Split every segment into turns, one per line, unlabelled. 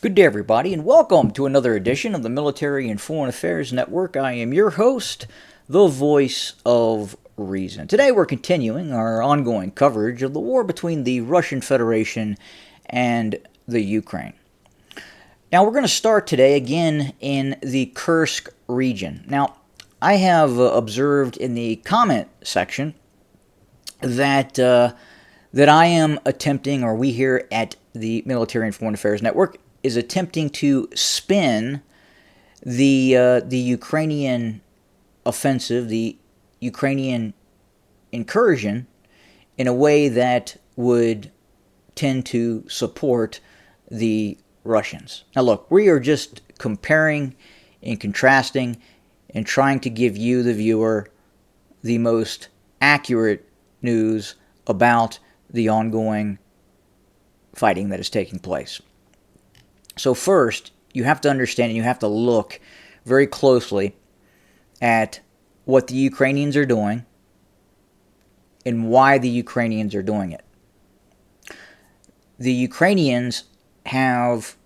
Good day, everybody, and welcome to another edition of the Military and Foreign Affairs Network. I am your host, the voice of reason. Today, we're continuing our ongoing coverage of the war between the Russian Federation and the Ukraine. Now, we're going to start today again in the Kursk region. Now, I have observed in the comment section that I am attempting, or we here at the Military and Foreign Affairs Network, is attempting to spin the Ukrainian offensive, the Ukrainian incursion, in a way that would tend to support the Russians. Now look, we are just comparing and contrasting and trying to give you, the viewer, the most accurate news about the ongoing fighting that is taking place. So first, you have to understand and you have to look very closely at what the Ukrainians are doing and why the Ukrainians are doing it. The Ukrainians have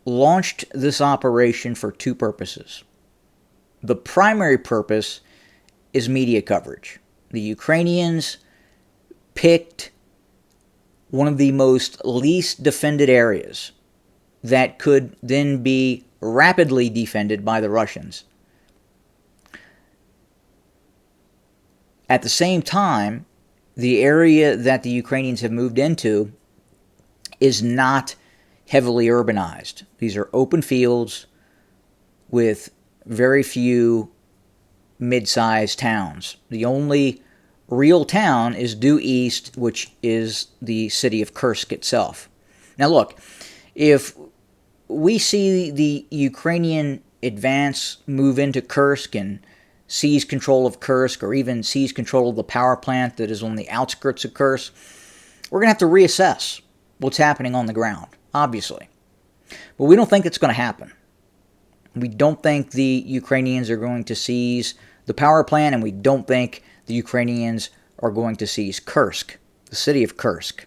launched this operation for two purposes. The primary purpose is media coverage. The Ukrainians picked one of the most least defended areas that could then be rapidly defended by the Russians. At the same time, the area that the Ukrainians have moved into is not heavily urbanized. These are open fields with very few mid-sized towns. The only real town is due east, which is the city of Kursk itself. Now look, if we see the Ukrainian advance move into Kursk and seize control of Kursk, or even seize control of the power plant that is on the outskirts of Kursk, we're going to have to reassess what's happening on the ground, obviously. But we don't think it's going to happen. We don't think the Ukrainians are going to seize the power plant, and we don't think the Ukrainians are going to seize Kursk, the city of Kursk.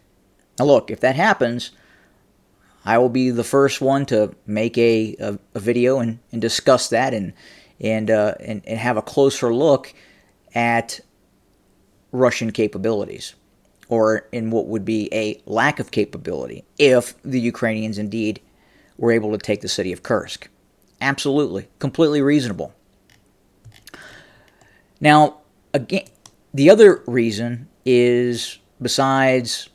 Now look, if that happens, I will be the first one to make a video and discuss that and have a closer look at Russian capabilities, or in what would be a lack of capability if the Ukrainians indeed were able to take the city of Kursk. Absolutely, completely reasonable. Now, again, the other reason is, besides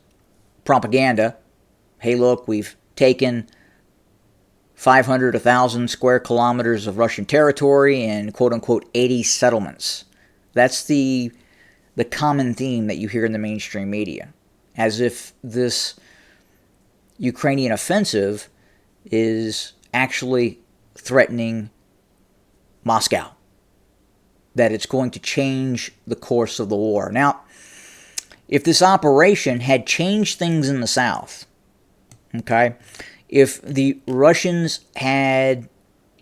propaganda, hey look, we've taken 500, 1,000 square kilometers of Russian territory and quote-unquote 80 settlements. That's the common theme that you hear in the mainstream media, as if this Ukrainian offensive is actually threatening Moscow, that it's going to change the course of the war. Now, if this operation had changed things in the south, okay, if the Russians had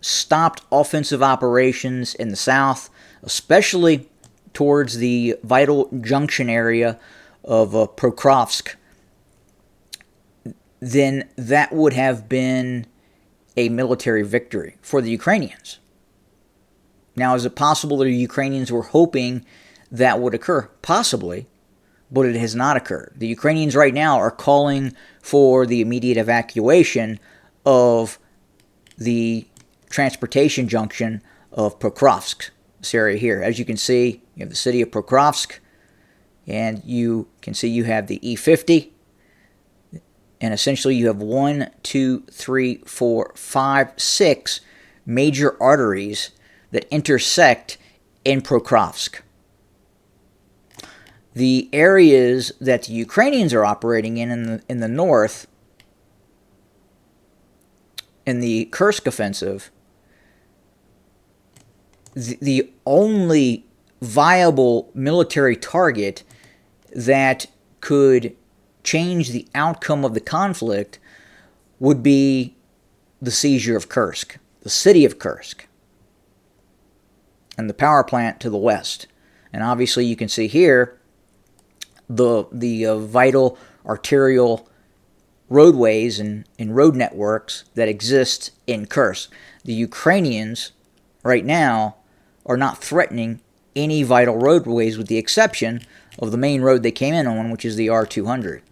stopped offensive operations in the south, especially towards the vital junction area of Prokrovsk, then that would have been a military victory for the Ukrainians. Now, is it possible that the Ukrainians were hoping that would occur? Possibly, but it has not occurred. The Ukrainians right now are calling for the immediate evacuation of the transportation junction of Prokrovsk, this area here. As you can see, you have the city of Prokrovsk, and you can see you have the E50, and essentially you have 1, 2, 3, 4, 5, 6 major arteries that intersect in Prokrovsk. The areas that the Ukrainians are operating in the north, in the Kursk offensive, the only viable military target that could change the outcome of the conflict would be the seizure of Kursk, the city of Kursk, and the power plant to the west. And obviously you can see here the vital arterial roadways and road networks that exist in Kursk. The Ukrainians right now are not threatening any vital roadways with the exception of the main road they came in on, which is the R200.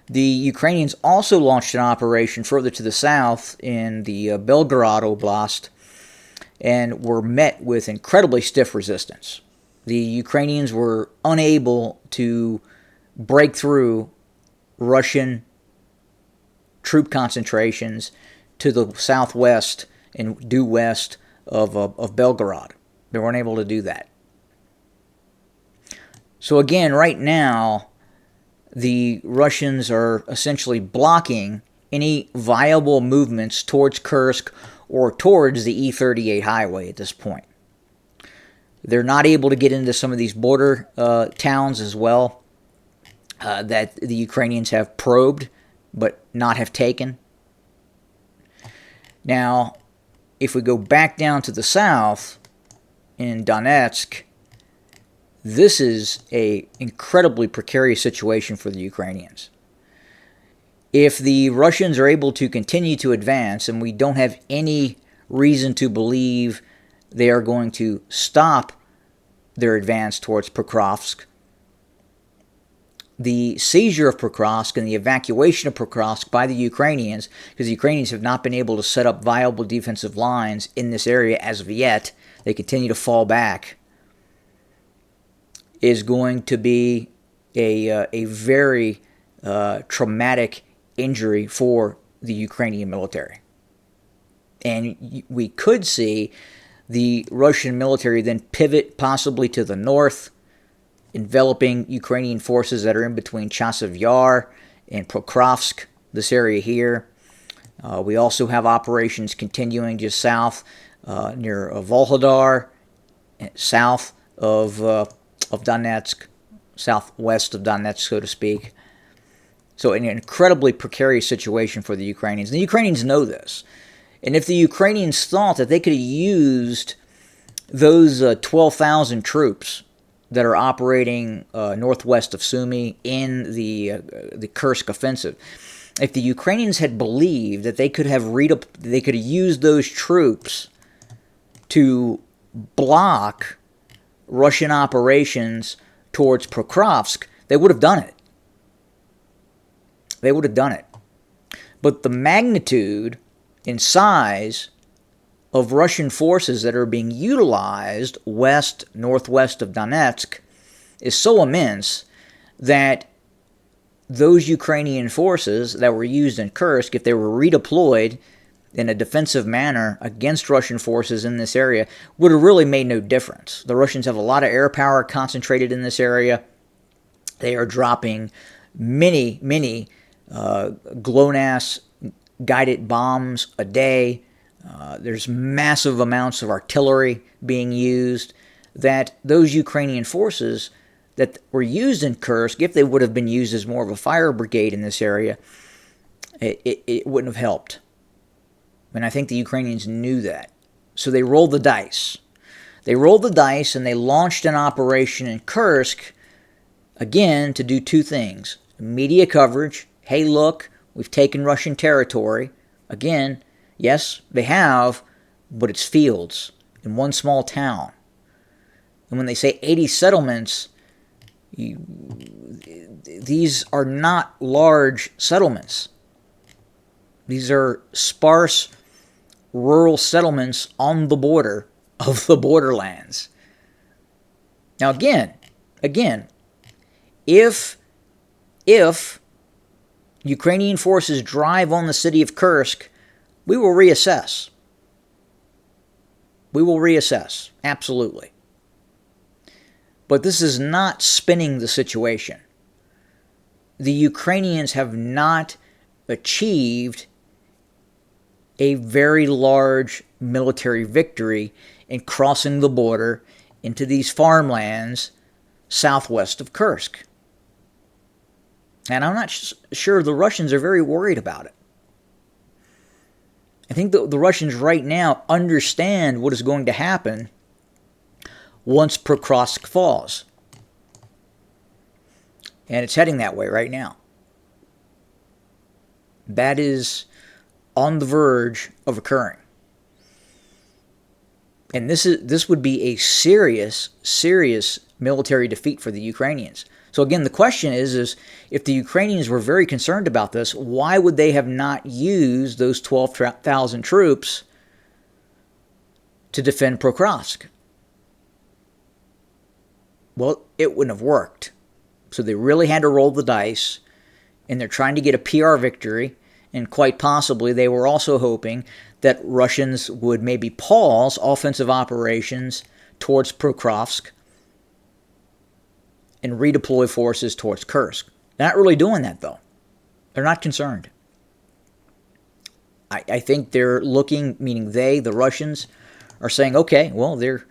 The Ukrainians also launched an operation further to the south in the Belgorod Oblast and were met with incredibly stiff resistance. The Ukrainians were unable to break through Russian troop concentrations to the southwest and due west of Belgorod. They weren't able to do that. So again, right now, the Russians are essentially blocking any viable movements towards Kursk or towards the E38 highway at this point. They're not able to get into some of these border towns as well that the Ukrainians have probed but not have taken. Now, if we go back down to the south in Donetsk, this is an incredibly precarious situation for the Ukrainians. If the Russians are able to continue to advance, and we don't have any reason to believe they are going to stop their advance towards Prokrovsk, the seizure of Prokrovsk and the evacuation of Prokrovsk by the Ukrainians, because the Ukrainians have not been able to set up viable defensive lines in this area as of yet, they continue to fall back, is going to be a very traumatic injury for the Ukrainian military. And we could see the Russian military then pivot possibly to the north, enveloping Ukrainian forces that are in between Chasiv Yar and Prokrovsk, this area here. We also have operations continuing just south near Volhodar, south of Donetsk, southwest of Donetsk, so to speak. So an incredibly precarious situation for the Ukrainians. And the Ukrainians know this. And if the Ukrainians thought that they could have used those 12,000 troops that are operating northwest of Sumy in the Kursk offensive, if the Ukrainians had believed that they could have used those troops to block Russian operations towards Prokrovsk, they would have done it. They would have done it. But the magnitude and size of Russian forces that are being utilized northwest of Donetsk is so immense that those Ukrainian forces that were used in Kursk, if they were redeployed in a defensive manner against Russian forces in this area, would have really made no difference. The Russians have a lot of air power concentrated in this area. They are dropping many GLONASS guided bombs a day. There's massive amounts of artillery being used that those Ukrainian forces that were used in Kursk, if they would have been used as more of a fire brigade in this area, it wouldn't have helped. And I think the Ukrainians knew that. So they rolled the dice. They rolled the dice and they launched an operation in Kursk, again, to do two things. Media coverage. Hey, look, we've taken Russian territory. Again, yes, they have, but it's fields in one small town. And when they say 80 settlements, these are not large settlements. These are sparse rural settlements on the border of the borderlands. Now again, if Ukrainian forces drive on the city of Kursk, we will reassess. We will reassess, absolutely. But this is not spinning the situation. The Ukrainians have not achieved a very large military victory in crossing the border into these farmlands southwest of Kursk. And I'm not sure the Russians are very worried about it. I think the Russians right now understand what is going to happen once Prokrovsk falls. And it's heading that way right now. that is on the verge of occurring. And this would be a serious military defeat for the Ukrainians. So again, the question is if the Ukrainians were very concerned about this, why would they have not used those 12,000 troops to defend Prokrovsk? Well, it wouldn't have worked. So they really had to roll the dice, and they're trying to get a PR victory, and quite possibly they were also hoping that Russians would maybe pause offensive operations towards Prokrovsk and redeploy forces towards Kursk. They're not really doing that, though. They're not concerned. I think they're looking, meaning they, the Russians, are saying, okay, well, they're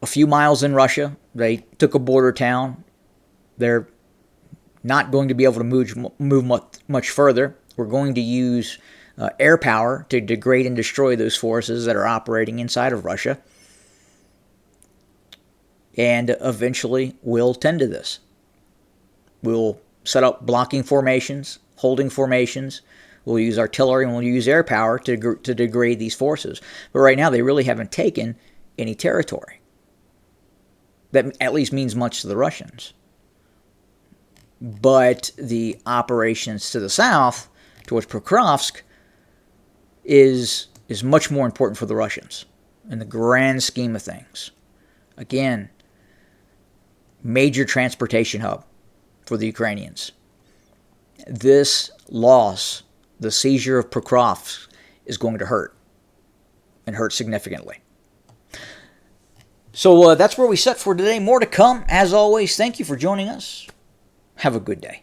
a few miles in Russia. They took a border town. They're not going to be able to move much further. We're going to use air power to degrade and destroy those forces that are operating inside of Russia. And eventually we'll tend to this. We'll set up blocking formations, holding formations. We'll use artillery and we'll use air power to degrade these forces. But right now they really haven't taken any territory. That at least means much to the Russians. But the operations to the south, towards Prokrovsk, is much more important for the Russians in the grand scheme of things. Again, major transportation hub for the Ukrainians. This loss, the seizure of Prokrovsk, is going to hurt, and hurt significantly. So that's where we set for today. More to come. As always, thank you for joining us. Have a good day.